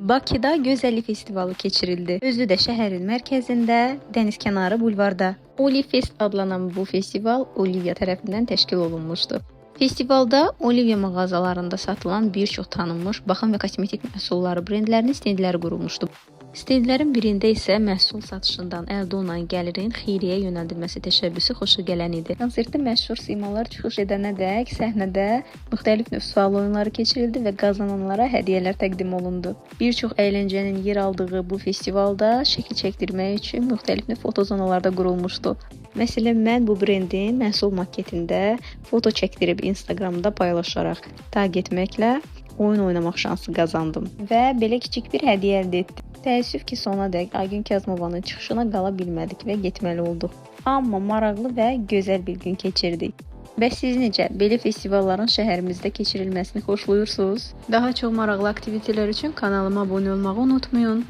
Bakıda Gözəllik Festivalı keçirildi. Özü də şəhərin mərkəzində, dənizkənarı bulvarda. Olivfest adlanan bu festival Olivia tərəfindən təşkil olunmuşdu. Festivalda Olivia mağazalarında satılan bir çox tanınmış baxım və kosmetik məhsulları brendlərinin stendləri qurulmuşdu. Stendlərin birində isə məhsul satışından əldə olunan gəlirin xeyriyyəyə yönəldilməsi təşəbbüsü xoşa gələn idi. Konsertdə məşhur simalar çıxış edənədək səhnədə müxtəlif növ sual oyunları keçirildi və qazananlara hədiyyələr təqdim olundu. Bir çox əyləncənin yer aldığı bu festivalda şəkil çəkdirmək üçün müxtəlif növ fotozonalar da qurulmuşdu. Məsələn, mən bu brendin məhsul maketində foto çəkdirib Instagramda paylaşaraq tag etməklə oyun oynamaq şansı qazandım və belə kiçik bir hədiyyə əldə etdim. Təəssüf ki, sonadək Aygün Kazımovanın çıxışına qala bilmədik və getməli olduq. Amma maraqlı və gözəl bir gün keçirdik. Bəs siz necə? Belə festivalların şəhərimizdə keçirilməsini xoşlayırsınız? Daha çox maraqlı aktivitelər üçün kanalıma abunə olmağı unutmayın.